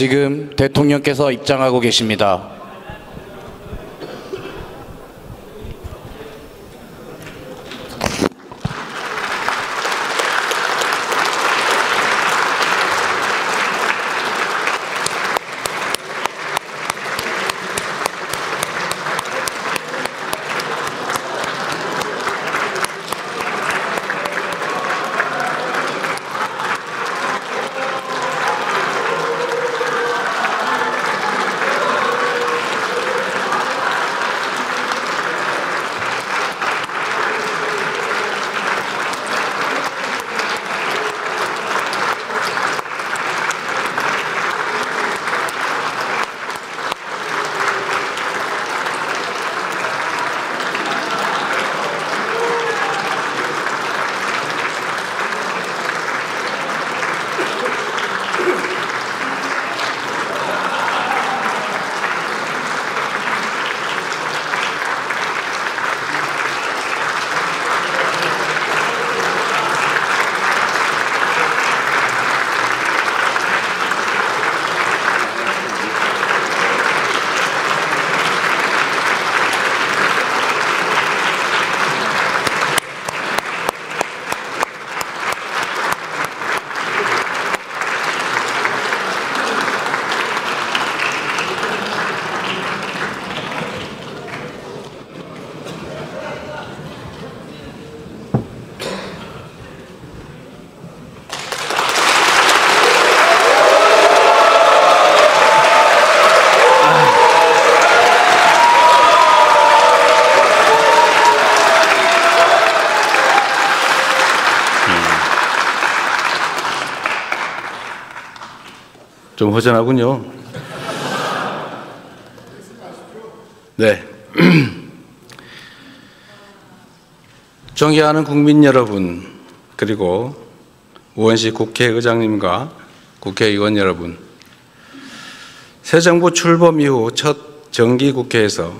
지금 대통령께서 입장하고 계십니다. 좀 허전하군요. 네. 존경하는 국민 여러분, 그리고 우원식 국회의장님과 국회의원 여러분, 새 정부 출범 이후 첫 정기국회에서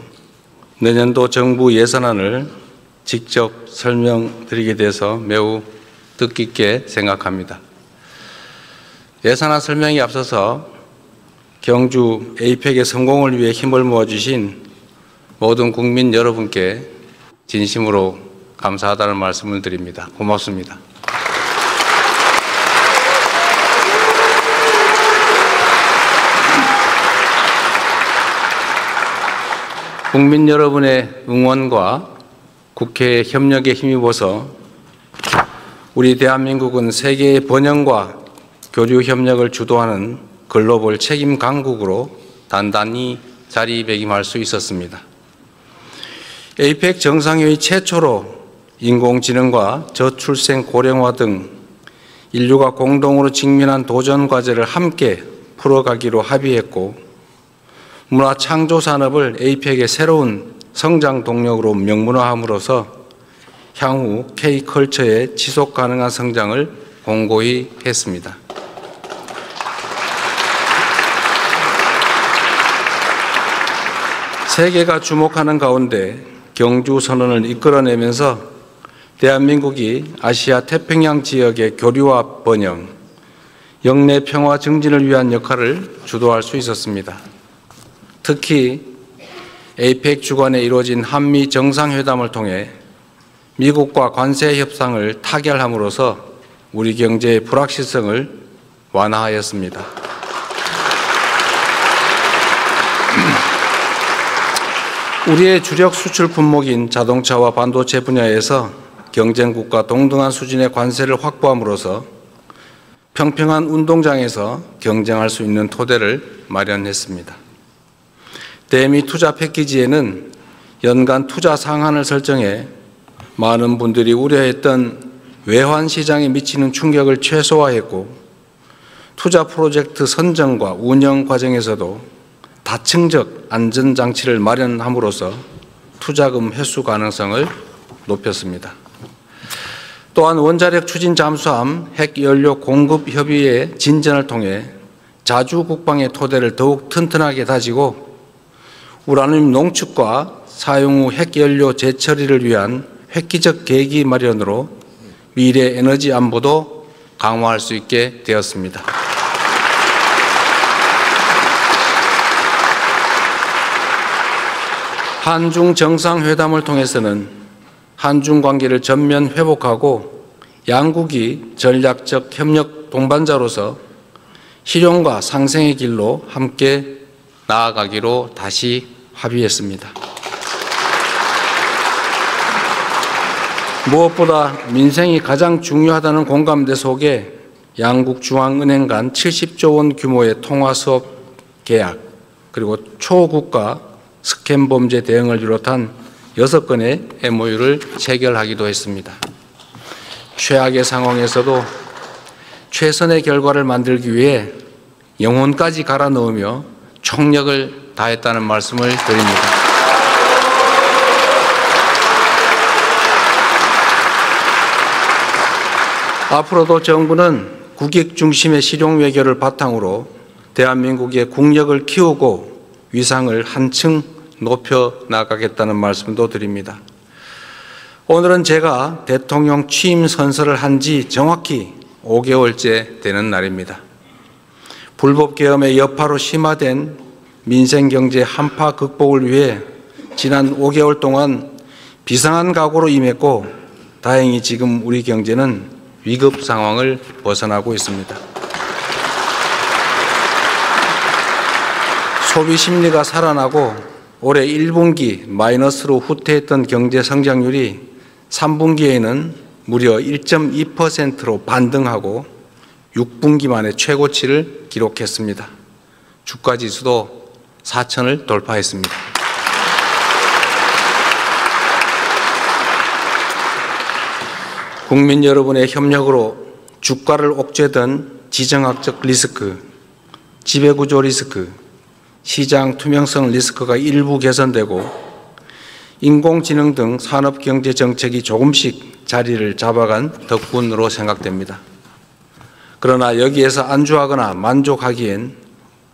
내년도 정부 예산안을 직접 설명드리게 돼서 매우 뜻깊게 생각합니다. 예산안 설명에 앞서서 경주 에이펙의 성공을 위해 힘을 모아주신 모든 국민 여러분께 진심으로 감사하다는 말씀을 드립니다. 고맙습니다. 국민 여러분의 응원과 국회의 협력에 힘입어서 우리 대한민국은 세계의 번영과 교류 협력을 주도하는 글로벌 책임 강국으로 단단히 자리매김할 수 있었습니다. 에이펙 정상회의 최초로 인공지능과 저출생 고령화 등 인류가 공동으로 직면한 도전 과제를 함께 풀어가기로 합의했고, 문화 창조 산업을 에이펙의 새로운 성장 동력으로 명문화함으로써 향후 K컬처의 지속 가능한 성장을 공고히 했습니다. 세계가 주목하는 가운데 경주 선언을 이끌어내면서 대한민국이 아시아 태평양 지역의 교류와 번영, 영내 평화 증진을 위한 역할을 주도할 수 있었습니다. 특히 에이펙 주관에 이루어진 한미 정상회담을 통해 미국과 관세 협상을 타결함으로써 우리 경제의 불확실성을 완화하였습니다. 우리의 주력 수출 품목인 자동차와 반도체 분야에서 경쟁국과 동등한 수준의 관세를 확보함으로써 평평한 운동장에서 경쟁할 수 있는 토대를 마련했습니다. 대미 투자 패키지에는 연간 투자 상한을 설정해 많은 분들이 우려했던 외환 시장에 미치는 충격을 최소화했고, 투자 프로젝트 선정과 운영 과정에서도 다층적 안전장치를 마련함으로써 투자금 회수 가능성을 높였습니다. 또한 원자력 추진 잠수함 핵연료 공급 협의의 진전을 통해 자주 국방의 토대를 더욱 튼튼하게 다지고, 우라늄 농축과 사용 후 핵연료 재처리를 위한 획기적 계기 마련으로 미래 에너지 안보도 강화할 수 있게 되었습니다. 한중 정상회담을 통해서는 한중 관계를 전면 회복하고 양국이 전략적 협력 동반자로서 실용과 상생의 길로 함께 나아가기로 다시 합의했습니다. 무엇보다 민생이 가장 중요하다는 공감대 속에 양국 중앙은행 간 70조 원 규모의 통화수업 계약, 그리고 초국가 스캠 범죄 대응을 비롯한 6건의 MOU를 체결하기도 했습니다. 최악의 상황에서도 최선의 결과를 만들기 위해 영혼까지 갈아 넣으며 총력을 다했다는 말씀을 드립니다. 앞으로도 정부는 국익 중심의 실용 외교를 바탕으로 대한민국의 국력을 키우고 위상을 한층 높여 나가겠다는 말씀도 드립니다. 오늘은 제가 대통령 취임 선서를 한 지 정확히 5개월째 되는 날입니다. 불법 계엄의 여파로 심화된 민생 경제 한파 극복을 위해 지난 5개월 동안 비상한 각오로 임했고, 다행히 지금 우리 경제는 위급 상황을 벗어나고 있습니다. 소비 심리가 살아나고 올해 1분기 마이너스로 후퇴했던 경제 성장률이 3분기에는 무려 1.2%로 반등하고 6분기 만에 최고치를 기록했습니다. 주가 지수도 4,000을 돌파했습니다. 국민 여러분의 협력으로 주가를 옥죄던 지정학적 리스크, 지배구조 리스크, 시장 투명성 리스크가 일부 개선되고 인공지능 등 산업경제 정책이 조금씩 자리를 잡아간 덕분으로 생각됩니다. 그러나 여기에서 안주하거나 만족하기엔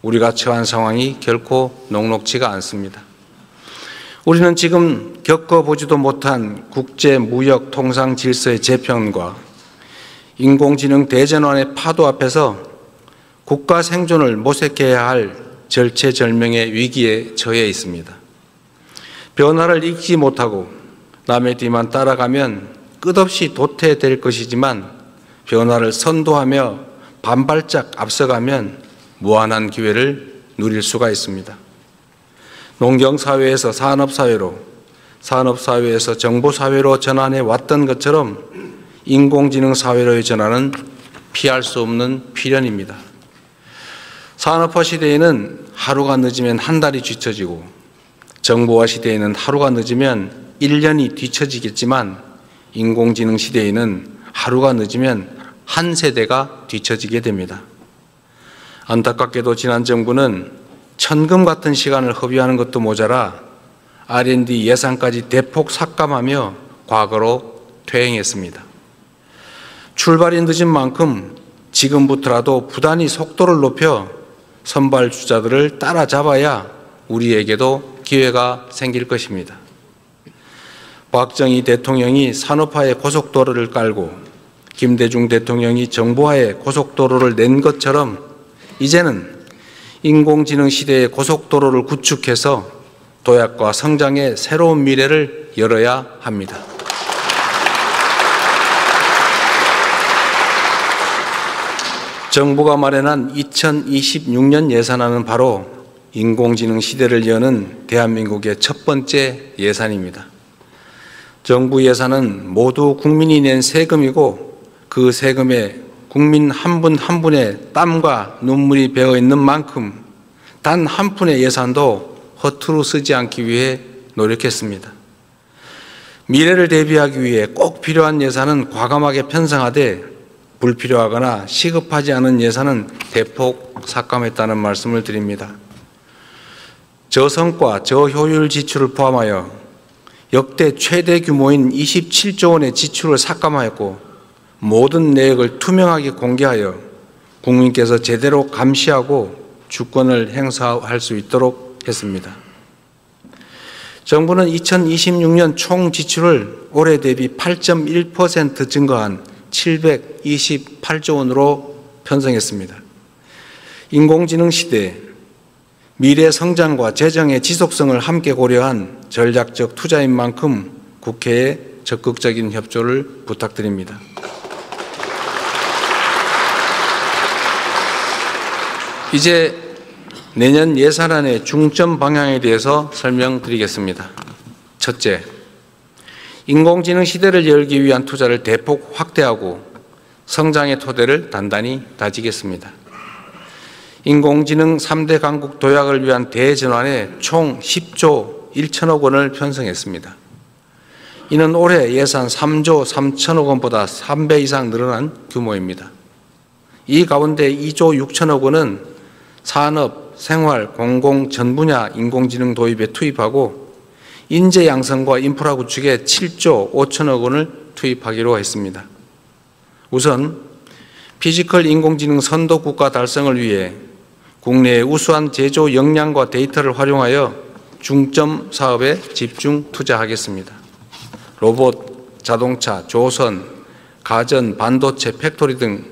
우리가 처한 상황이 결코 녹록지가 않습니다. 우리는 지금 겪어보지도 못한 국제 무역 통상 질서의 재편과 인공지능 대전환의 파도 앞에서 국가 생존을 모색해야 할 절체절명의 위기에 처해 있습니다. 변화를 읽지 못하고 남의 뒤만 따라가면 끝없이 도태될 것이지만, 변화를 선도하며 반발짝 앞서가면 무한한 기회를 누릴 수가 있습니다. 농경사회에서 산업사회로, 산업사회에서 정보사회로 전환해 왔던 것처럼 인공지능 사회로의 전환은 피할 수 없는 필연입니다. 산업화 시대에는 하루가 늦으면 한 달이 뒤처지고, 정보화 시대에는 하루가 늦으면 1년이 뒤처지겠지만, 인공지능 시대에는 하루가 늦으면 한 세대가 뒤처지게 됩니다. 안타깝게도 지난 정부는 천금 같은 시간을 허비하는 것도 모자라 R&D 예산까지 대폭 삭감하며 과거로 퇴행했습니다. 출발이 늦은 만큼 지금부터라도 부단히 속도를 높여 선발주자들을 따라잡아야 우리에게도 기회가 생길 것입니다. 박정희 대통령이 산업화의 고속도로를 깔고 김대중 대통령이 정보화의 고속도로를 낸 것처럼 이제는 인공지능 시대의 고속도로를 구축해서 도약과 성장의 새로운 미래를 열어야 합니다. 정부가 마련한 2026년 예산안은 바로 인공지능 시대를 여는 대한민국의 첫 번째 예산입니다. 정부 예산은 모두 국민이 낸 세금이고, 그 세금에 국민 한 분 한 분의 땀과 눈물이 배어 있는 만큼 단 한 푼의 예산도 허투루 쓰지 않기 위해 노력했습니다. 미래를 대비하기 위해 꼭 필요한 예산은 과감하게 편성하되, 불필요하거나 시급하지 않은 예산은 대폭 삭감했다는 말씀을 드립니다. 저성과 저효율 지출을 포함하여 역대 최대 규모인 27조 원의 지출을 삭감하였고, 모든 내역을 투명하게 공개하여 국민께서 제대로 감시하고 주권을 행사할 수 있도록 했습니다. 정부는 2026년 총 지출을 올해 대비 8.1% 증가한 728조 원으로 편성했습니다. 인공지능 시대, 미래 성장과 재정의 지속성을 함께 고려한 전략적 투자인 만큼 국회에 적극적인 협조를 부탁드립니다. 이제 내년 예산안의 중점 방향에 대해서 설명드리겠습니다. 첫째, 인공지능 시대를 열기 위한 투자를 대폭 확대하고 성장의 토대를 단단히 다지겠습니다. 인공지능 3대 강국 도약을 위한 대전환에 총 10조 1천억 원을 편성했습니다. 이는 올해 예산 3조 3천억 원보다 3배 이상 늘어난 규모입니다. 이 가운데 2조 6천억 원은 산업, 생활, 공공 전 분야 인공지능 도입에 투입하고 인재 양성과 인프라 구축에 7조 5천억 원을 투입하기로 했습니다. 우선 피지컬 인공지능 선도 국가 달성을 위해 국내의 우수한 제조 역량과 데이터를 활용하여 중점 사업에 집중 투자하겠습니다. 로봇, 자동차, 조선, 가전, 반도체, 팩토리 등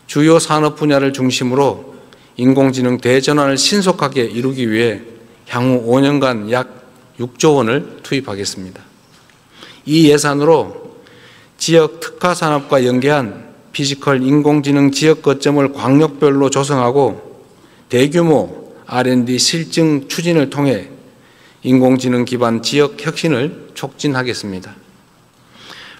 주요 산업 분야를 중심으로 인공지능 대전환을 신속하게 이루기 위해 향후 5년간 약 6조 원을 투입하겠습니다. 이 예산으로 지역 특화 산업과 연계한 피지컬 인공지능 지역 거점을 광역별로 조성하고 대규모 R&D 실증 추진을 통해 인공지능 기반 지역 혁신을 촉진하겠습니다.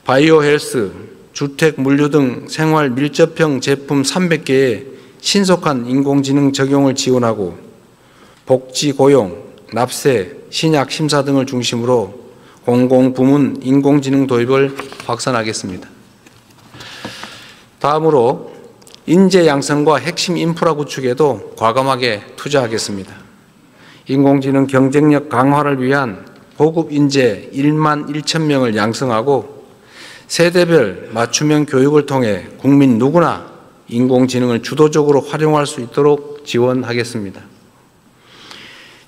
바이오 헬스, 주택, 물류 등 생활 밀접형 제품 300개의 신속한 인공지능 적용을 지원하고 복지, 고용, 납세, 신약 심사 등을 중심으로 공공부문 인공지능 도입을 확산하겠습니다. 다음으로 인재 양성과 핵심 인프라 구축에도 과감하게 투자하겠습니다. 인공지능 경쟁력 강화를 위한 고급 인재 1만 1천 명을 양성하고 세대별 맞춤형 교육을 통해 국민 누구나 인공지능을 주도적으로 활용할 수 있도록 지원하겠습니다.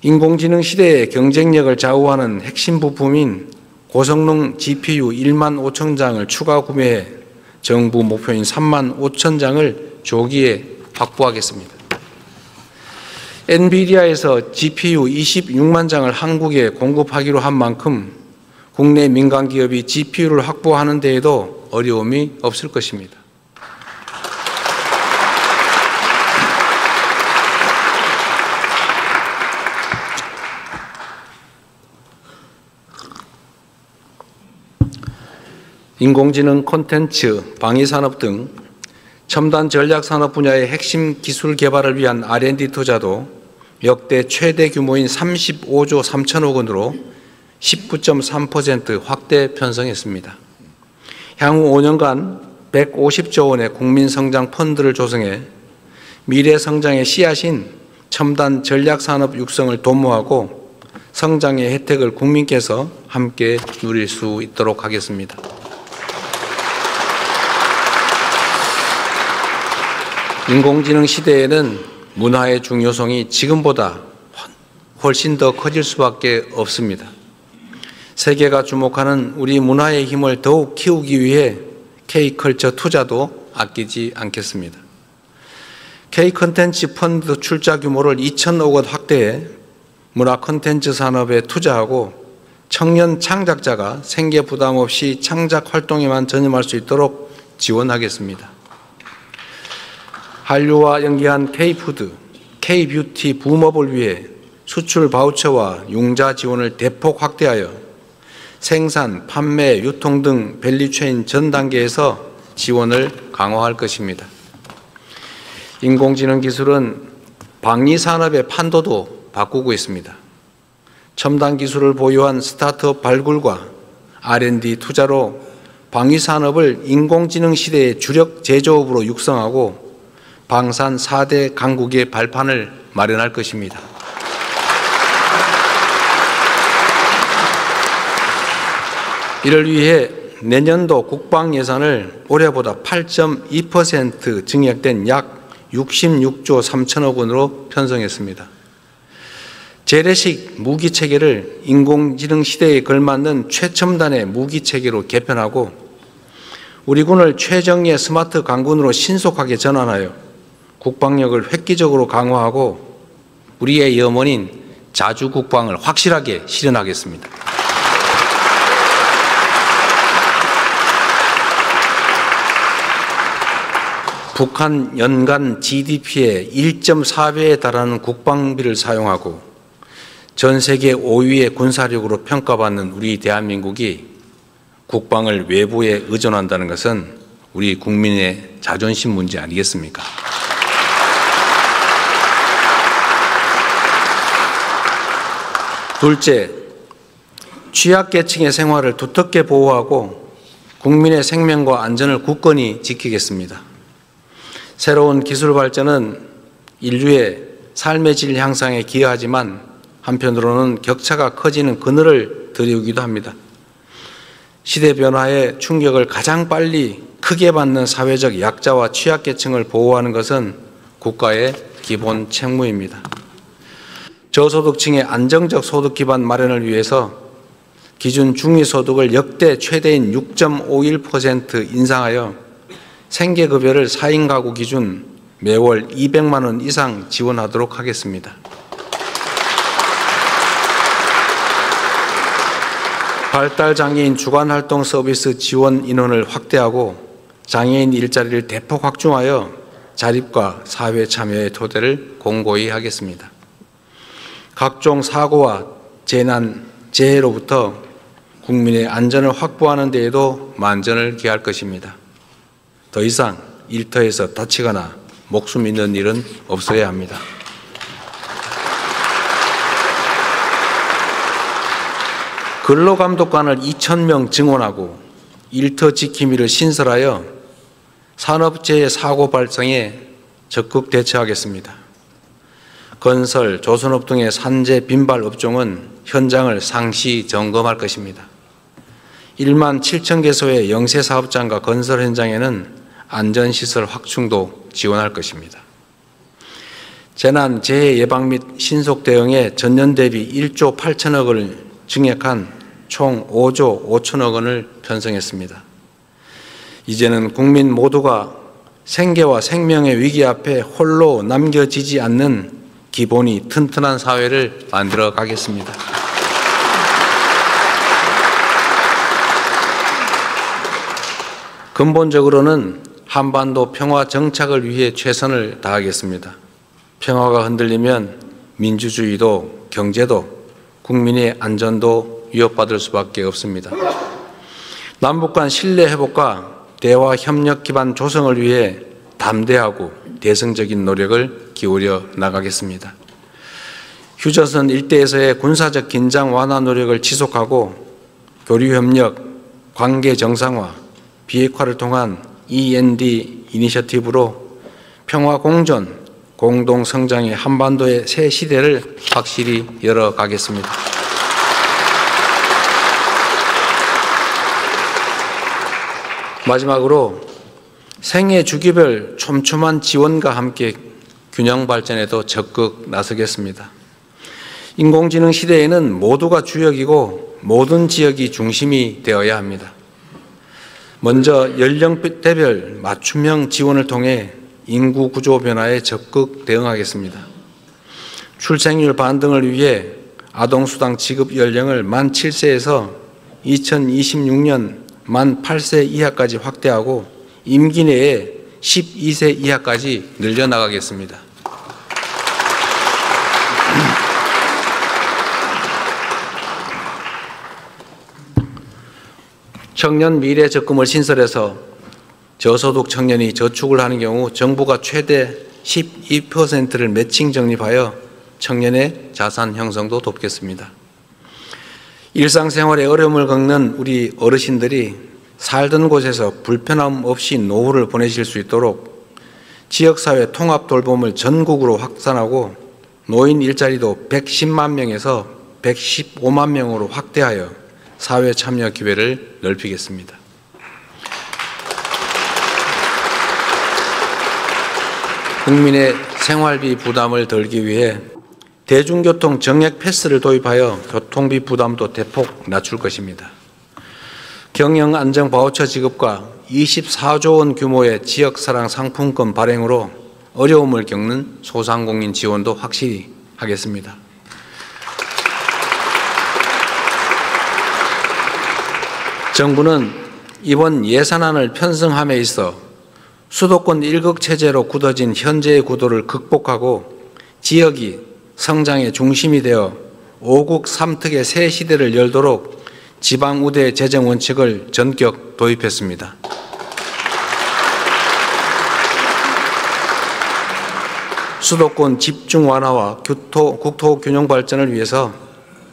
인공지능 시대의 경쟁력을 좌우하는 핵심 부품인 고성능 GPU 1만 5천 장을 추가 구매해 정부 목표인 3만 5천 장을 조기에 확보하겠습니다. 엔비디아에서 GPU 26만 장을 한국에 공급하기로 한 만큼 국내 민간 기업이 GPU를 확보하는 데에도 어려움이 없을 것입니다. 인공지능 콘텐츠, 방위산업 등 첨단 전략산업 분야의 핵심 기술 개발을 위한 R&D 투자도 역대 최대 규모인 35조 3천억 원으로 19.3% 확대 편성했습니다. 향후 5년간 150조 원의 국민성장 펀드를 조성해 미래 성장의 씨앗인 첨단 전략산업 육성을 도모하고 성장의 혜택을 국민께서 함께 누릴 수 있도록 하겠습니다. 인공지능 시대에는 문화의 중요성이 지금보다 훨씬 더 커질 수밖에 없습니다. 세계가 주목하는 우리 문화의 힘을 더욱 키우기 위해 K컬처 투자도 아끼지 않겠습니다. K콘텐츠 펀드 출자 규모를 2천억 원 확대해 문화 콘텐츠 산업에 투자하고 청년 창작자가 생계 부담 없이 창작 활동에만 전념할 수 있도록 지원하겠습니다. 한류와 연계한 K푸드, K뷰티 붐업을 위해 수출 바우처와 융자 지원을 대폭 확대하여 생산, 판매, 유통 등 밸류체인 전 단계에서 지원을 강화할 것입니다. 인공지능 기술은 방위산업의 판도도 바꾸고 있습니다. 첨단 기술을 보유한 스타트업 발굴과 R&D 투자로 방위산업을 인공지능 시대의 주력 제조업으로 육성하고 방산 4대 강국의 발판을 마련할 것입니다. 이를 위해 내년도 국방 예산을 올해보다 8.2% 증액된 약 66조 3천억 원으로 편성했습니다. 재래식 무기 체계를 인공지능 시대에 걸맞는 최첨단의 무기 체계로 개편하고 우리 군을 최정예 스마트 강군으로 신속하게 전환하여 국방력을 획기적으로 강화하고 우리의 염원인 자주국방을 확실하게 실현하겠습니다. 북한 연간 GDP의 1.4배에 달하는 국방비를 사용하고 전 세계 5위의 군사력으로 평가받는 우리 대한민국이 국방을 외부에 의존한다는 것은 우리 국민의 자존심 문제 아니겠습니까? 둘째, 취약계층의 생활을 두텁게 보호하고 국민의 생명과 안전을 굳건히 지키겠습니다. 새로운 기술 발전은 인류의 삶의 질 향상에 기여하지만 한편으로는 격차가 커지는 그늘을 드리우기도 합니다. 시대 변화의 충격을 가장 빨리 크게 받는 사회적 약자와 취약계층을 보호하는 것은 국가의 기본 책무입니다. 저소득층의 안정적 소득 기반 마련을 위해서 기준 중위소득을 역대 최대인 6.51% 인상하여 생계급여를 4인 가구 기준 매월 200만 원 이상 지원하도록 하겠습니다. 발달장애인 주간활동 서비스 지원 인원을 확대하고 장애인 일자리를 대폭 확충하여 자립과 사회 참여의 토대를 공고히 하겠습니다. 각종 사고와 재난, 재해로부터 국민의 안전을 확보하는 데에도 만전을 기할 것입니다. 더 이상 일터에서 다치거나 목숨 잃는 일은 없어야 합니다. 근로감독관을 2,000명 증원하고 일터 지킴이를 신설하여 산업재해 사고 발생에 적극 대처하겠습니다. 건설, 조선업 등의 산재 빈발 업종은 현장을 상시 점검할 것입니다. 1만 7천 개소의 영세사업장과 건설 현장에는 안전시설 확충도 지원할 것입니다. 재난, 재해 예방 및 신속 대응에 전년 대비 1조 8천억 원을 증액한 총 5조 5천억 원을 편성했습니다. 이제는 국민 모두가 생계와 생명의 위기 앞에 홀로 남겨지지 않는 기본이 튼튼한 사회를 만들어 가겠습니다. 근본적으로는 한반도 평화 정착을 위해 최선을 다하겠습니다. 평화가 흔들리면 민주주의도 경제도 국민의 안전도 위협받을 수밖에 없습니다. 남북 간 신뢰 회복과 대화 협력 기반 조성을 위해 담대하고 대승적인 노력을 기울여 나가겠습니다. 휴전선 일대에서의 군사적 긴장 완화 노력을 지속하고 교류 협력, 관계 정상화, 비핵화를 통한 END 이니셔티브로 평화 공존, 공동 성장의 한반도의 새 시대를 확실히 열어가겠습니다. 마지막으로 생애 주기별 촘촘한 지원과 함께 균형 발전에도 적극 나서겠습니다. 인공지능 시대에는 모두가 주역이고 모든 지역이 중심이 되어야 합니다. 먼저 연령대별 맞춤형 지원을 통해 인구 구조 변화에 적극 대응하겠습니다. 출생률 반등을 위해 아동수당 지급 연령을 만 7세에서 2026년 만 8세 이하까지 확대하고 임기 내에 12세 이하까지 늘려나가겠습니다. 청년 미래 적금을 신설해서 저소득 청년이 저축을 하는 경우 정부가 최대 12%를 매칭 적립하여 청년의 자산 형성도 돕겠습니다. 일상생활에 어려움을 겪는 우리 어르신들이 살던 곳에서 불편함 없이 노후를 보내실 수 있도록 지역사회 통합 돌봄을 전국으로 확산하고 노인 일자리도 110만 명에서 115만 명으로 확대하여 사회 참여 기회를 넓히겠습니다. 국민의 생활비 부담을 덜기 위해 대중교통 정액 패스를 도입하여 교통비 부담도 대폭 낮출 것입니다. 경영 안정 바우처 지급과 24조 원 규모의 지역사랑 상품권 발행으로 어려움을 겪는 소상공인 지원도 확실히 하겠습니다. 정부는 이번 예산안을 편성함에 있어 수도권 일극 체제로 굳어진 현재의 구도를 극복하고 지역이 성장의 중심이 되어 5국 3특의 새 시대를 열도록 지방우대 재정 원칙을 전격 도입했습니다. 수도권 집중 완화와 국토 균형 발전을 위해서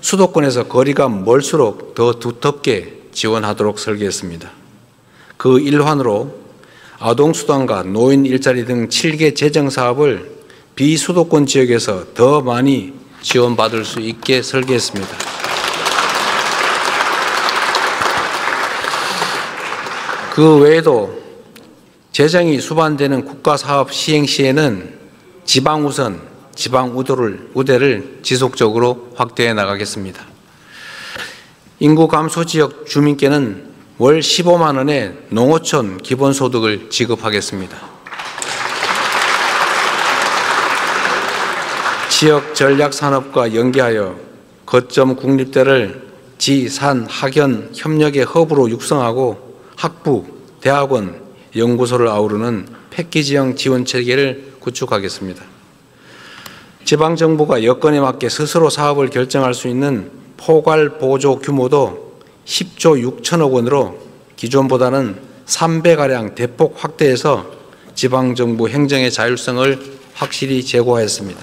수도권에서 거리가 멀수록 더 두텁게 지원하도록 설계했습니다. 그 일환으로 아동수당과 노인 일자리 등 7개 재정 사업을 비수도권 지역에서 더 많이 지원받을 수 있게 설계했습니다. 그 외에도 재정이 수반되는 국가사업 시행 시에는 지방우선, 지방우대를 지속적으로 확대해 나가겠습니다. 인구 감소 지역 주민께는 월 15만 원의 농어촌 기본소득을 지급하겠습니다. 지역 전략산업과 연계하여 거점 국립대를 지, 산, 학연 협력의 허브로 육성하고 학부, 대학원, 연구소를 아우르는 패키지형 지원체계를 구축하겠습니다. 지방정부가 여건에 맞게 스스로 사업을 결정할 수 있는 포괄 보조 규모도 10조 6천억 원으로 기존보다는 3배가량 대폭 확대해서 지방정부 행정의 자율성을 확실히 제고하였습니다.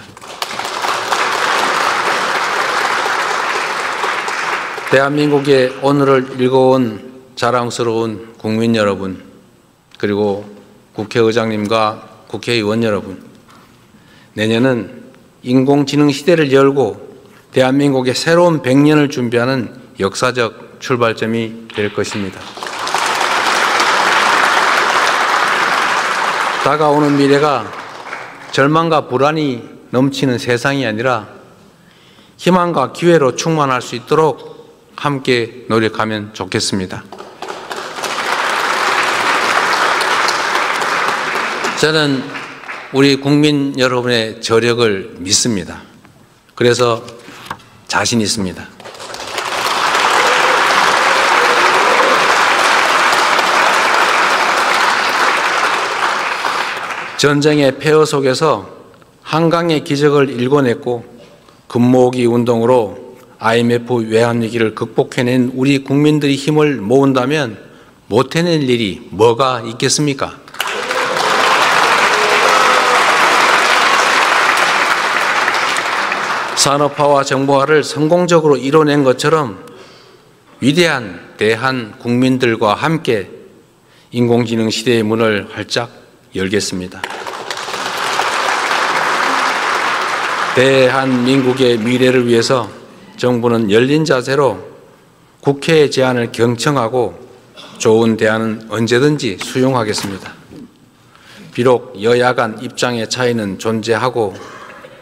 대한민국의 오늘을 읽어온 자랑스러운 국민 여러분, 그리고 국회의장님과 국회의원 여러분, 내년은 인공지능 시대를 열고 대한민국의 새로운 100년을 준비하는 역사적 출발점이 될 것입니다. 다가오는 미래가 절망과 불안이 넘치는 세상이 아니라 희망과 기회로 충만할 수 있도록 함께 노력하면 좋겠습니다. 저는 우리 국민 여러분의 저력을 믿습니다. 그래서 자신 있습니다. 전쟁의 폐허 속에서 한강의 기적을 일궈냈고 금모으기 운동으로 IMF 외환위기를 극복해낸 우리 국민들이 힘을 모은다면 못 해낼 일이 뭐가 있겠습니까? 산업화와 정보화를 성공적으로 이뤄낸 것처럼 위대한 대한 국민들과 함께 인공지능 시대의 문을 활짝 열겠습니다. 대한민국의 미래를 위해서 정부는 열린 자세로 국회의 제안을 경청하고 좋은 대안은 언제든지 수용하겠습니다. 비록 여야 간 입장의 차이는 존재하고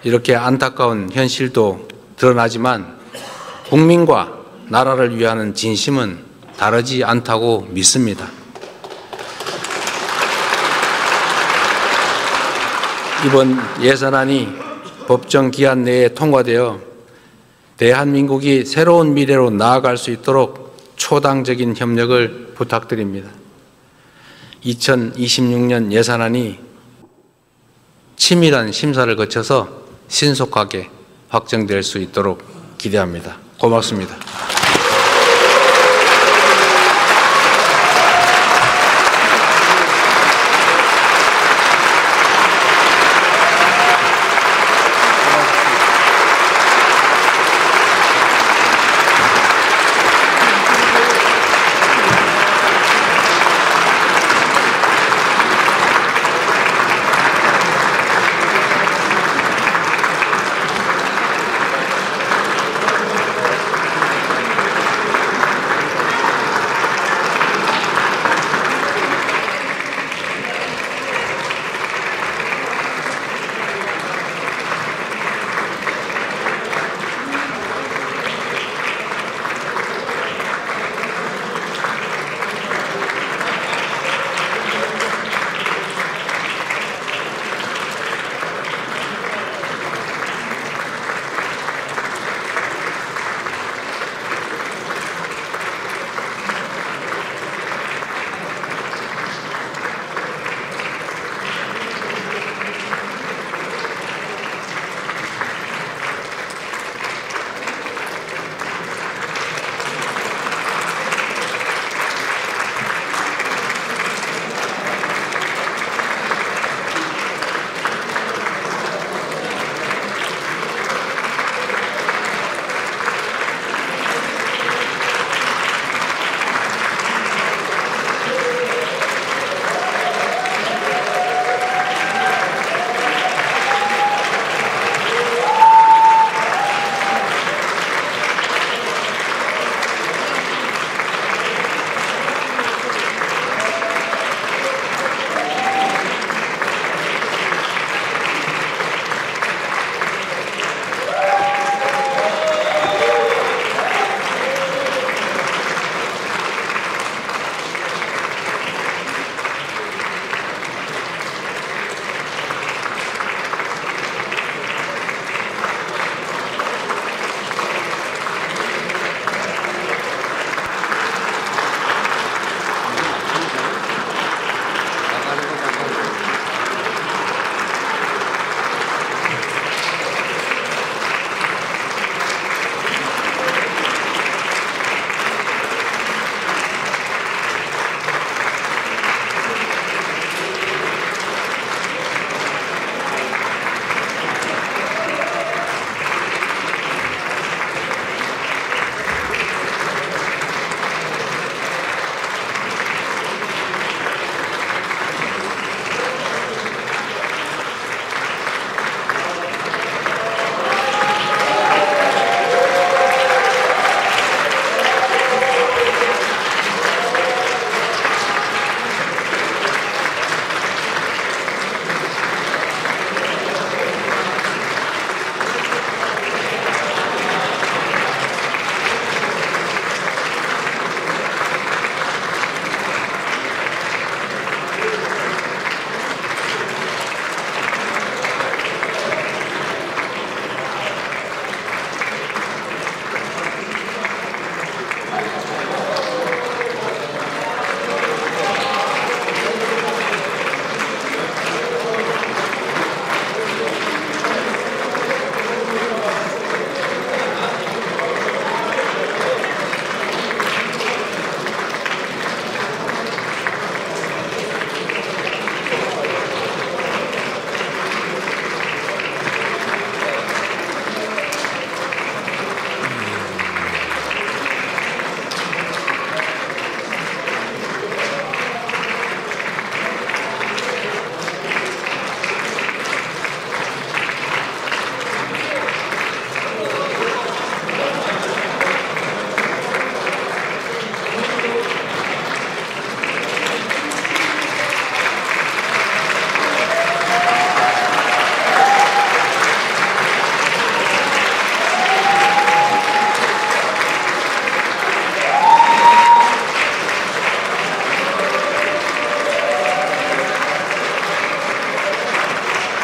이렇게 안타까운 현실도 드러나지만 국민과 나라를 위하는 진심은 다르지 않다고 믿습니다. 이번 예산안이 법정 기한 내에 통과되어 대한민국이 새로운 미래로 나아갈 수 있도록 초당적인 협력을 부탁드립니다. 2026년 예산안이 치밀한 심사를 거쳐서 신속하게 확정될 수 있도록 기대합니다. 고맙습니다.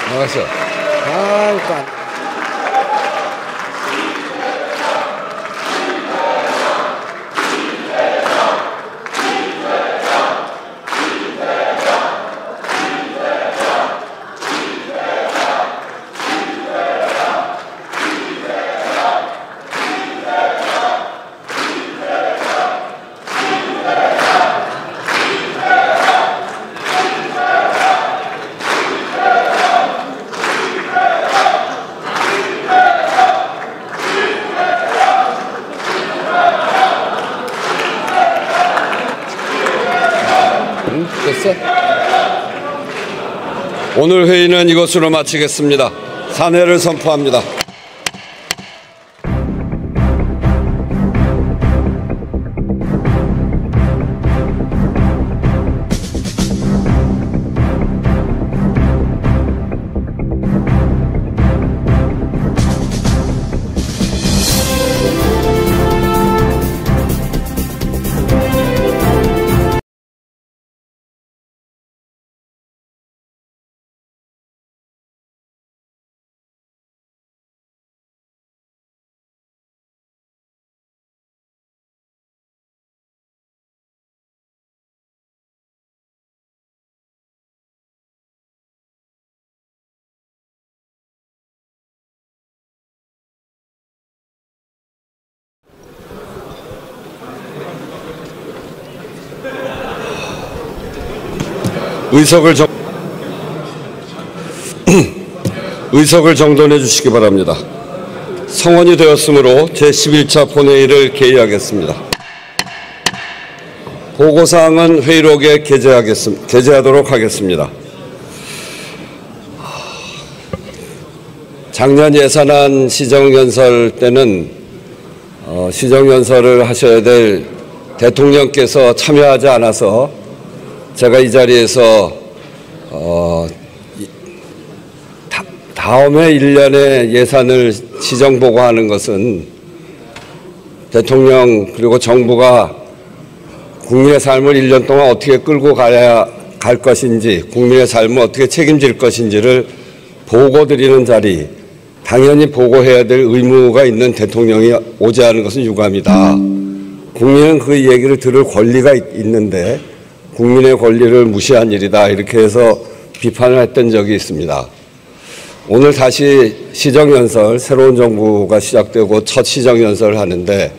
나가시죠. 잠깐. 됐어? 오늘 회의는 이것으로 마치겠습니다. 산회를 선포합니다. 의석을 정돈해 주시기 바랍니다. 성원이 되었으므로 제11차 본회의를 개의하겠습니다. 보고사항은 회의록에 게재하도록 하겠습니다. 작년 예산안 시정연설 때는 시정연설을 하셔야 될 대통령께서 참여하지 않아서 제가 이 자리에서 다음해 1년의 예산을 시정보고하는 것은 대통령 그리고 정부가 국민의 삶을 1년 동안 어떻게 끌고 갈 것인지, 국민의 삶을 어떻게 책임질 것인지를 보고드리는 자리, 당연히 보고해야 될 의무가 있는 대통령이 오지 않은 것은 유감이다. 국민은 그 얘기를 들을 권리가 있는데 국민의 권리를 무시한 일이다. 이렇게 해서 비판을 했던 적이 있습니다. 오늘 다시 시정연설, 새로운 정부가 시작되고 첫 시정연설을 하는데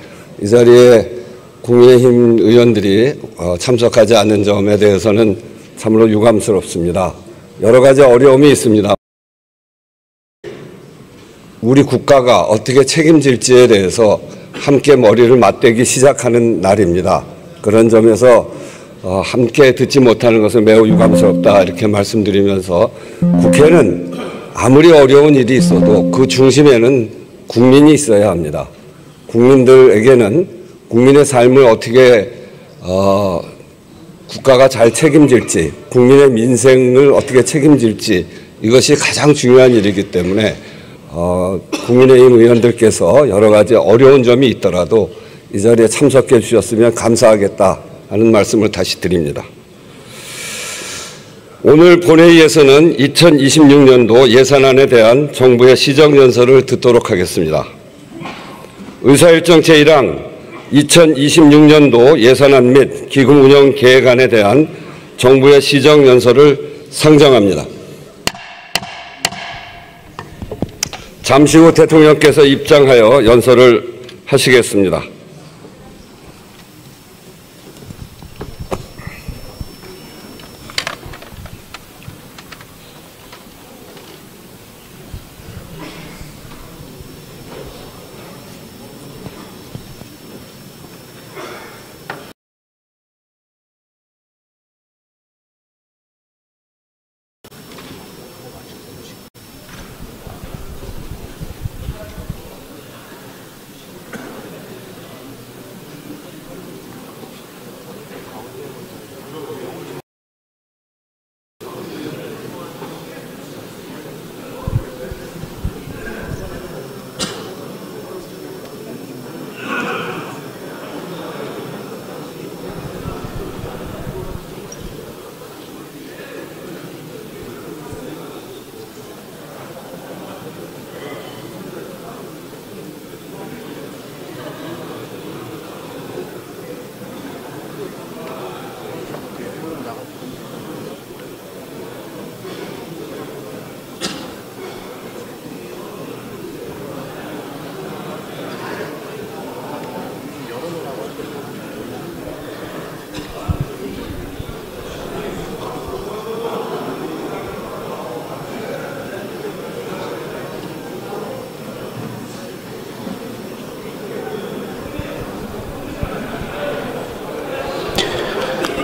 이 자리에 국민의힘 의원들이 참석하지 않는 점에 대해서는 참으로 유감스럽습니다. 여러 가지 어려움이 있습니다. 우리 국가가 어떻게 책임질지에 대해서 함께 머리를 맞대기 시작하는 날입니다. 그런 점에서 함께 듣지 못하는 것은 매우 유감스럽다 이렇게 말씀드리면서 국회는 아무리 어려운 일이 있어도 그 중심에는 국민이 있어야 합니다. 국민들에게는 국민의 삶을 어떻게 국가가 잘 책임질지, 국민의 민생을 어떻게 책임질지 이것이 가장 중요한 일이기 때문에 국민의힘 의원들께서 여러 가지 어려운 점이 있더라도 이 자리에 참석해 주셨으면 감사하겠다 하는 말씀을 다시 드립니다. 오늘 본회의에서는 2026년도 예산안에 대한 정부의 시정연설을 듣도록 하겠습니다. 의사일정 제1항 2026년도 예산안 및 기금운영 계획안에 대한 정부의 시정연설을 상정합니다. 잠시 후 대통령께서 입장하여 연설을 하시겠습니다.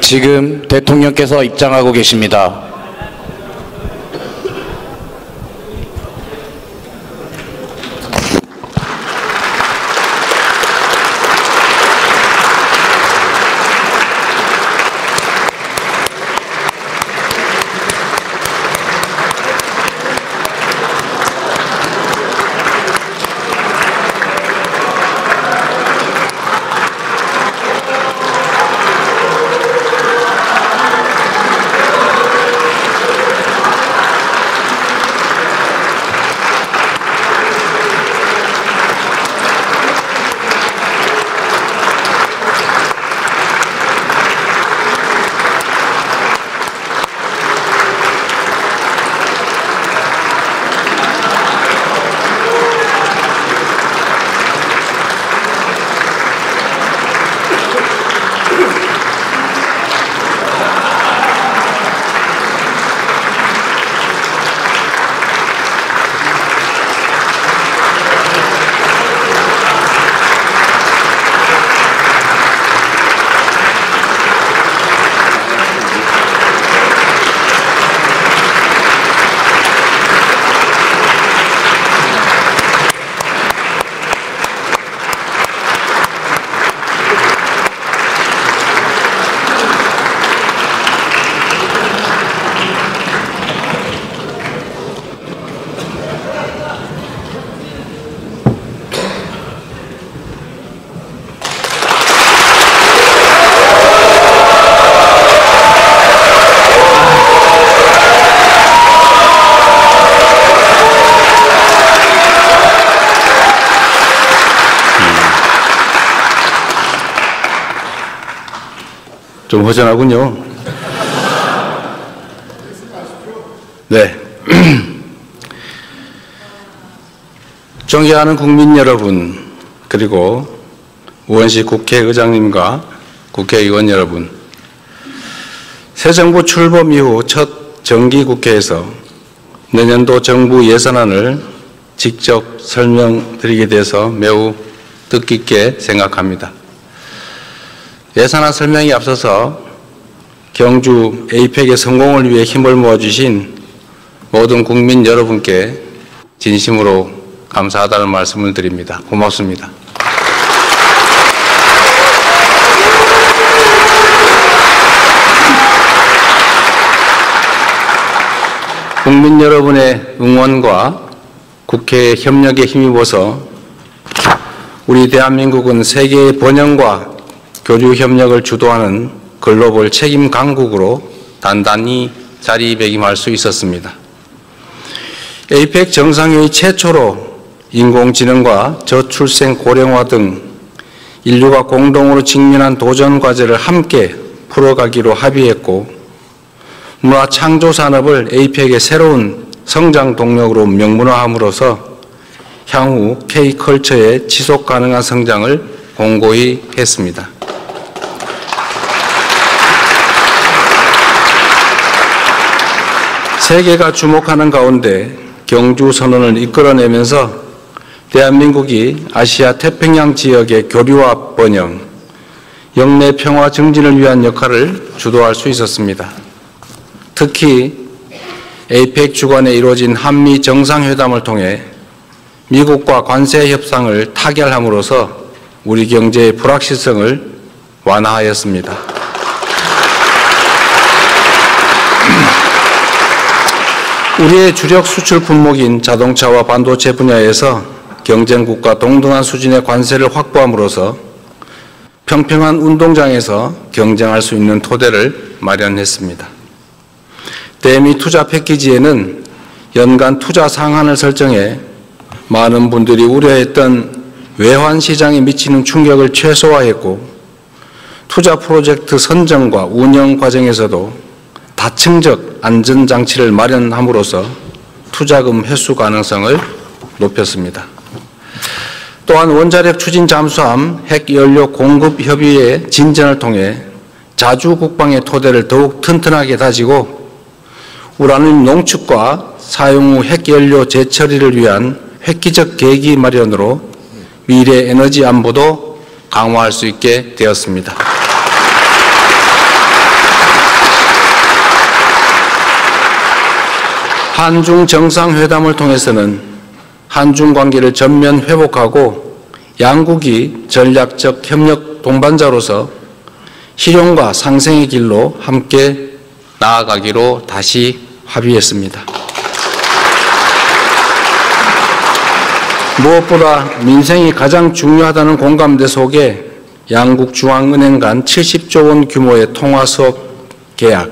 지금 대통령께서 입장하고 계십니다. 좀 허전하군요. 네. 존경하는 국민 여러분, 그리고 우원식 국회의장님과 국회의원 여러분, 새 정부 출범 이후 첫 정기국회에서 내년도 정부 예산안을 직접 설명드리게 돼서 매우 뜻깊게 생각합니다. 예산안 설명에 앞서서 경주 에이펙의 성공을 위해 힘을 모아주신 모든 국민 여러분께 진심으로 감사하다는 말씀을 드립니다. 고맙습니다. 국민 여러분의 응원과 국회의 협력에 힘입어서 우리 대한민국은 세계의 번영과 교류 협력을 주도하는 글로벌 책임 강국으로 단단히 자리매김할 수 있었습니다. 에이펙 정상회의 최초로 인공지능과 저출생 고령화 등 인류가 공동으로 직면한 도전 과제를 함께 풀어가기로 합의했고, 문화 창조 산업을 에이펙의 새로운 성장 동력으로 명문화함으로써 향후 K컬처의 지속 가능한 성장을 공고히 했습니다. 세계가 주목하는 가운데 경주 선언을 이끌어내면서 대한민국이 아시아 태평양 지역의 교류와 번영, 영내 평화 증진을 위한 역할을 주도할 수 있었습니다. 특히 에이펙 주관에 이루어진 한미 정상회담을 통해 미국과 관세 협상을 타결함으로써 우리 경제의 불확실성을 완화하였습니다. 우리의 주력 수출 품목인 자동차와 반도체 분야에서 경쟁국과 동등한 수준의 관세를 확보함으로써 평평한 운동장에서 경쟁할 수 있는 토대를 마련했습니다. 대미 투자 패키지에는 연간 투자 상한을 설정해 많은 분들이 우려했던 외환 시장에 미치는 충격을 최소화했고, 투자 프로젝트 선정과 운영 과정에서도 다층적 안전장치를 마련함으로써 투자금 회수 가능성을 높였습니다. 또한 원자력 추진 잠수함 핵연료 공급 협의의 진전을 통해 자주 국방의 토대를 더욱 튼튼하게 다지고, 우라늄 농축과 사용 후 핵연료 재처리를 위한 획기적 계기 마련으로 미래 에너지 안보도 강화할 수 있게 되었습니다. 한중 정상회담을 통해서는 한중 관계를 전면 회복하고 양국이 전략적 협력 동반자로서 실용과 상생의 길로 함께 나아가기로 다시 합의했습니다. 무엇보다 민생이 가장 중요하다는 공감대 속에 양국 중앙은행 간 70조 원 규모의 통화수업 계약,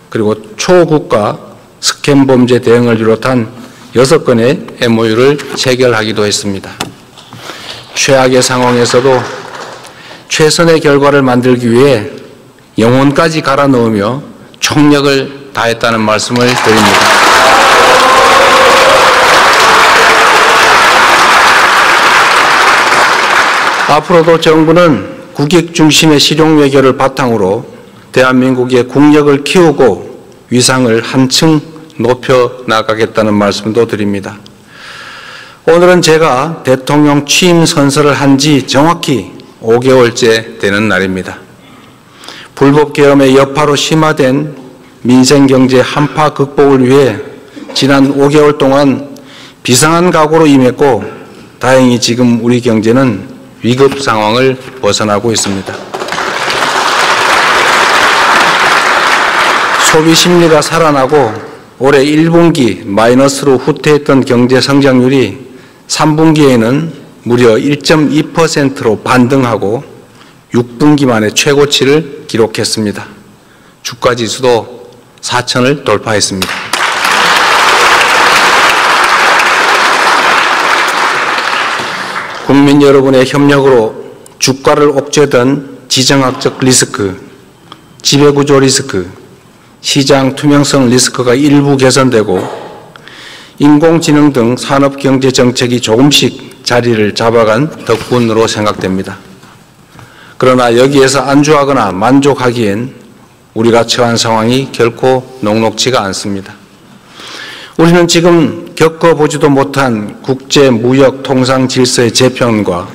그리고 초국가 스캠 범죄 대응을 비롯한 6건의 MOU를 체결하기도 했습니다. 최악의 상황에서도 최선의 결과를 만들기 위해 영혼까지 갈아 넣으며 총력을 다했다는 말씀을 드립니다. 앞으로도 정부는 국익 중심의 실용 외교를 바탕으로 대한민국의 국력을 키우고 위상을 한층 높여 나가겠다는 말씀도 드립니다. 오늘은 제가 대통령 취임 선서를 한 지 정확히 5개월째 되는 날입니다. 불법 계엄의 여파로 심화된 민생 경제 한파 극복을 위해 지난 5개월 동안 비상한 각오로 임했고 다행히 지금 우리 경제는 위급 상황을 벗어나고 있습니다. 소비 심리가 살아나고 올해 1분기 마이너스로 후퇴했던 경제 성장률이 3분기에는 무려 1.2%로 반등하고 6분기 만에 최고치를 기록했습니다. 주가지수도 4,000을 돌파했습니다. 국민 여러분의 협력으로 주가를 옥죄던 지정학적 리스크, 지배구조 리스크, 시장 투명성 리스크가 일부 개선되고 인공지능 등 산업경제 정책이 조금씩 자리를 잡아간 덕분으로 생각됩니다. 그러나 여기에서 안주하거나 만족하기엔 우리가 처한 상황이 결코 녹록지가 않습니다. 우리는 지금 겪어보지도 못한 국제 무역 통상 질서의 재편과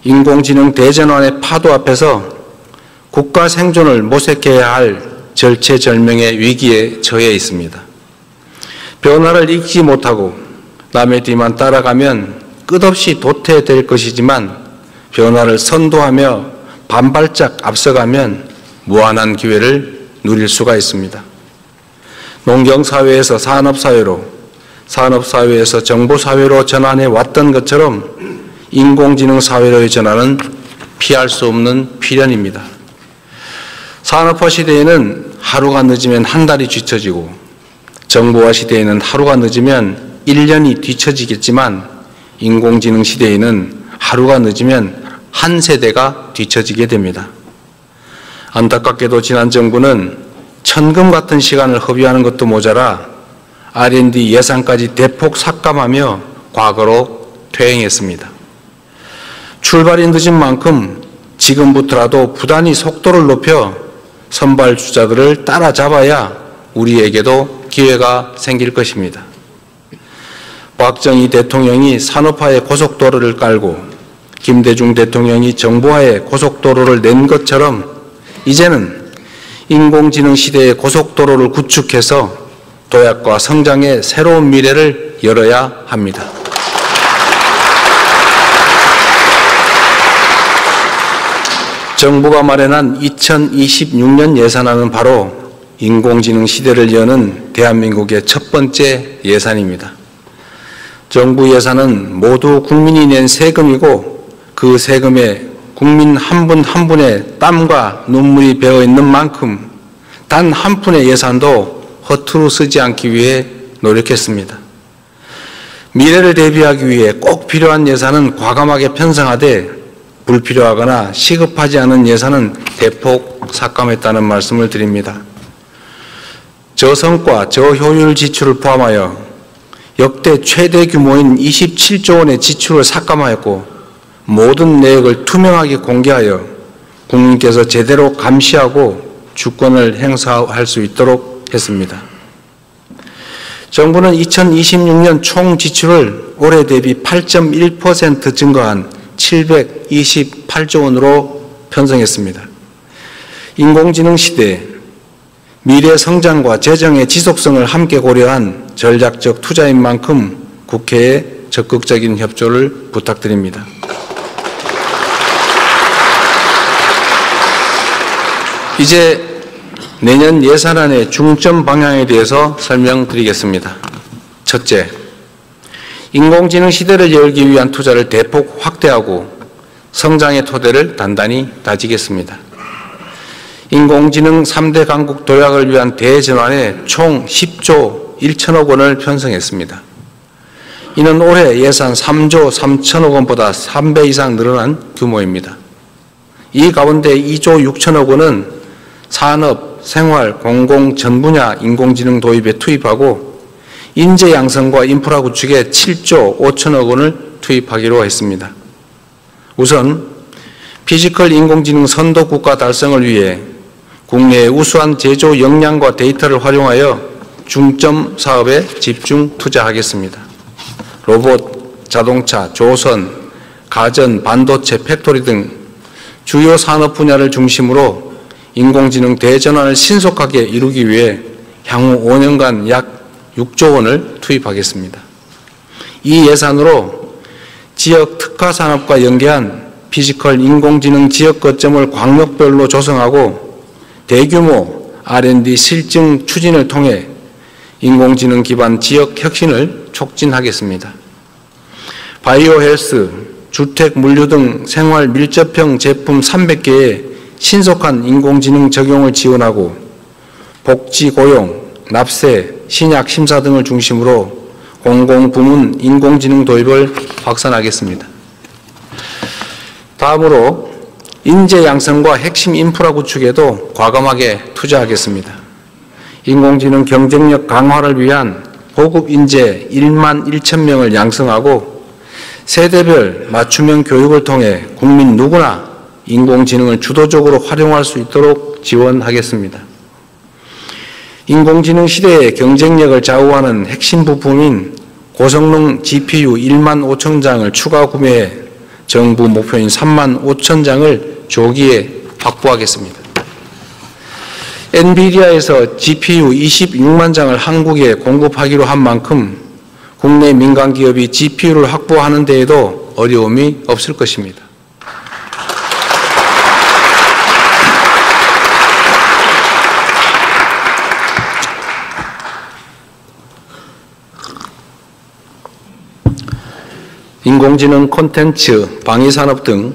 인공지능 대전환의 파도 앞에서 국가 생존을 모색해야 할 절체절명의 위기에 처해 있습니다. 변화를 읽지 못하고 남의 뒤만 따라가면 끝없이 도태될 것이지만 변화를 선도하며 반발짝 앞서가면 무한한 기회를 누릴 수가 있습니다. 농경사회에서 산업사회로, 산업사회에서 정보사회로 전환해 왔던 것처럼 인공지능 사회로의 전환은 피할 수 없는 필연입니다. 산업화 시대에는 하루가 늦으면 한 달이 뒤처지고 정보화 시대에는 하루가 늦으면 1년이 뒤처지겠지만 인공지능 시대에는 하루가 늦으면 한 세대가 뒤처지게 됩니다. 안타깝게도 지난 정부는 천금 같은 시간을 허비하는 것도 모자라 R&D 예산까지 대폭 삭감하며 과거로 퇴행했습니다. 출발이 늦은 만큼 지금부터라도 부단히 속도를 높여 선발주자들을 따라잡아야 우리에게도 기회가 생길 것입니다. 박정희 대통령이 산업화의 고속도로를 깔고 김대중 대통령이 정보화의 고속도로를 낸 것처럼 이제는 인공지능 시대의 고속도로를 구축해서 도약과 성장의 새로운 미래를 열어야 합니다. 정부가 마련한 2026년 예산안은 바로 인공지능 시대를 여는 대한민국의 첫 번째 예산입니다. 정부 예산은 모두 국민이 낸 세금이고 그 세금에 국민 한 분 한 분의 땀과 눈물이 배어 있는 만큼 단 한 푼의 예산도 허투루 쓰지 않기 위해 노력했습니다. 미래를 대비하기 위해 꼭 필요한 예산은 과감하게 편성하되 불필요하거나 시급하지 않은 예산은 대폭 삭감했다는 말씀을 드립니다. 저성과 저효율 지출을 포함하여 역대 최대 규모인 27조 원의 지출을 삭감하였고 모든 내역을 투명하게 공개하여 국민께서 제대로 감시하고 주권을 행사할 수 있도록 했습니다. 정부는 2026년 총 지출을 올해 대비 8.1% 증가한 728조 원으로 편성했습니다. 인공지능 시대, 미래 성장과 재정의 지속성을 함께 고려한 전략적 투자인 만큼 국회에 적극적인 협조를 부탁드립니다. 이제 내년 예산안의 중점 방향에 대해서 설명드리겠습니다. 첫째, 인공지능 시대를 열기 위한 투자를 대폭 확대하고 성장의 토대를 단단히 다지겠습니다. 인공지능 3대 강국 도약을 위한 대전환에 총 10조 1천억 원을 편성했습니다. 이는 올해 예산 3조 3천억 원보다 3배 이상 늘어난 규모입니다. 이 가운데 2조 6천억 원은 산업, 생활, 공공 전 분야 인공지능 도입에 투입하고 인재 양성과 인프라 구축에 7조 5천억 원을 투입하기로 했습니다. 우선 피지컬 인공지능 선도 국가 달성을 위해 국내의 우수한 제조 역량과 데이터를 활용하여 중점 사업에 집중 투자하겠습니다. 로봇, 자동차, 조선, 가전, 반도체, 팩토리 등 주요 산업 분야를 중심으로 인공지능 대전환을 신속하게 이루기 위해 향후 5년간 약 6조 원을 투입하겠습니다. 이 예산으로 지역 특화 산업과 연계한 피지컬 인공지능 지역 거점을 광역별로 조성하고 대규모 R&D 실증 추진을 통해 인공지능 기반 지역 혁신을 촉진하겠습니다. 바이오 헬스, 주택, 물류 등 생활 밀접형 제품 300개의 신속한 인공지능 적용을 지원하고 복지, 고용, 납세, 신약 심사 등을 중심으로 공공부문 인공지능 도입을 확산하겠습니다. 다음으로 인재 양성과 핵심 인프라 구축에도 과감하게 투자하겠습니다. 인공지능 경쟁력 강화를 위한 고급 인재 1만 1천 명을 양성하고 세대별 맞춤형 교육을 통해 국민 누구나 인공지능을 주도적으로 활용할 수 있도록 지원하겠습니다. 인공지능 시대의 경쟁력을 좌우하는 핵심 부품인 고성능 GPU 1만 5천 장을 추가 구매해 정부 목표인 3만 5천 장을 조기에 확보하겠습니다. 엔비디아에서 GPU 26만 장을 한국에 공급하기로 한 만큼 국내 민간 기업이 GPU를 확보하는 데에도 어려움이 없을 것입니다. 인공지능 콘텐츠, 방위산업 등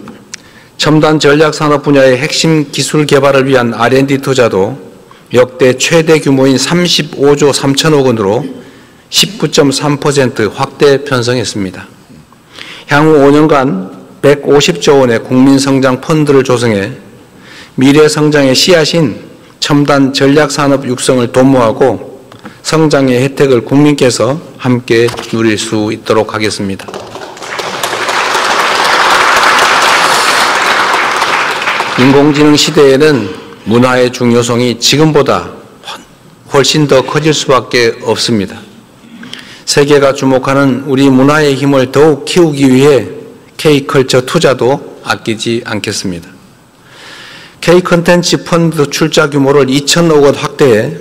첨단 전략산업 분야의 핵심 기술 개발을 위한 R&D 투자도 역대 최대 규모인 35조 3천억 원으로 19.3% 확대 편성했습니다. 향후 5년간 150조 원의 국민성장 펀드를 조성해 미래성장의 씨앗인 첨단 전략산업 육성을 도모하고 성장의 혜택을 국민께서 함께 누릴 수 있도록 하겠습니다. 인공지능 시대에는 문화의 중요성이 지금보다 훨씬 더 커질 수밖에 없습니다. 세계가 주목하는 우리 문화의 힘을 더욱 키우기 위해 K컬처 투자도 아끼지 않겠습니다. K콘텐츠 펀드 출자 규모를 2천억 원 확대해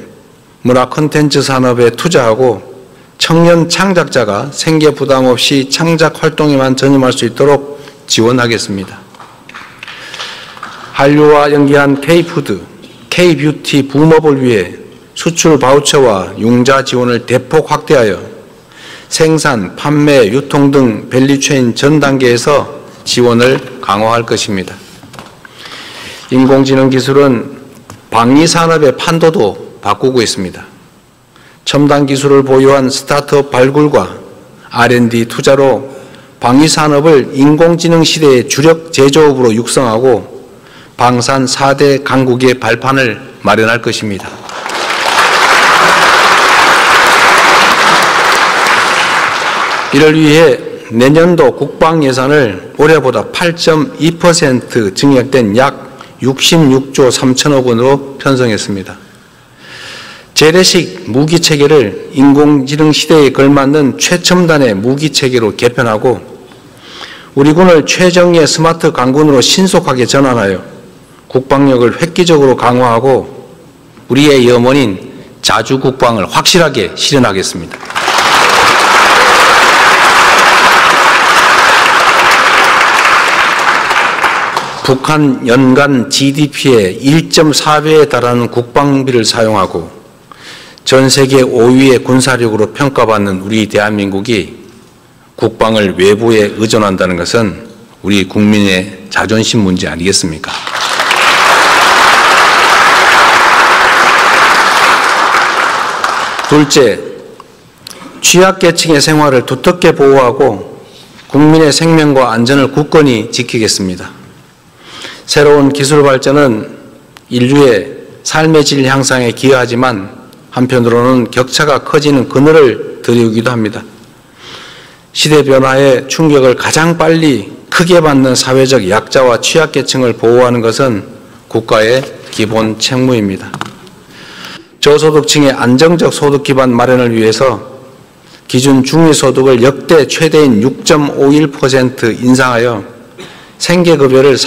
문화 콘텐츠 산업에 투자하고 청년 창작자가 생계 부담 없이 창작 활동에만 전념할 수 있도록 지원하겠습니다. 한류와 연계한 K푸드, K뷰티 붐업을 위해 수출 바우처와 융자 지원을 대폭 확대하여 생산, 판매, 유통 등 밸류체인 전 단계에서 지원을 강화할 것입니다. 인공지능 기술은 방위산업의 판도도 바꾸고 있습니다. 첨단 기술을 보유한 스타트업 발굴과 R&D 투자로 방위산업을 인공지능 시대의 주력 제조업으로 육성하고 방산 4대 강국의 발판을 마련할 것입니다. 이를 위해 내년도 국방 예산을 올해보다 8.2% 증액된 약 66조 3천억 원으로 편성했습니다. 재래식 무기 체계를 인공지능 시대에 걸맞는 최첨단의 무기 체계로 개편하고 우리 군을 최정예 스마트 강군으로 신속하게 전환하여 국방력을 획기적으로 강화하고 우리의 염원인 자주국방을 확실하게 실현하겠습니다. 북한 연간 GDP의 1.4배에 달하는 국방비를 사용하고 전 세계 5위의 군사력으로 평가받는 우리 대한민국이 국방을 외부에 의존한다는 것은 우리 국민의 자존심 문제 아니겠습니까? 둘째, 취약계층의 생활을 두텁게 보호하고 국민의 생명과 안전을 굳건히 지키겠습니다. 새로운 기술 발전은 인류의 삶의 질 향상에 기여하지만 한편으로는 격차가 커지는 그늘을 드리우기도 합니다. 시대 변화의 충격을 가장 빨리 크게 받는 사회적 약자와 취약계층을 보호하는 것은 국가의 기본 책무입니다. 저소득층의 안정적 소득 기반 마련을 위해서 기준 중위소득을 역대 최대인 6.51% 인상하여 생계급여를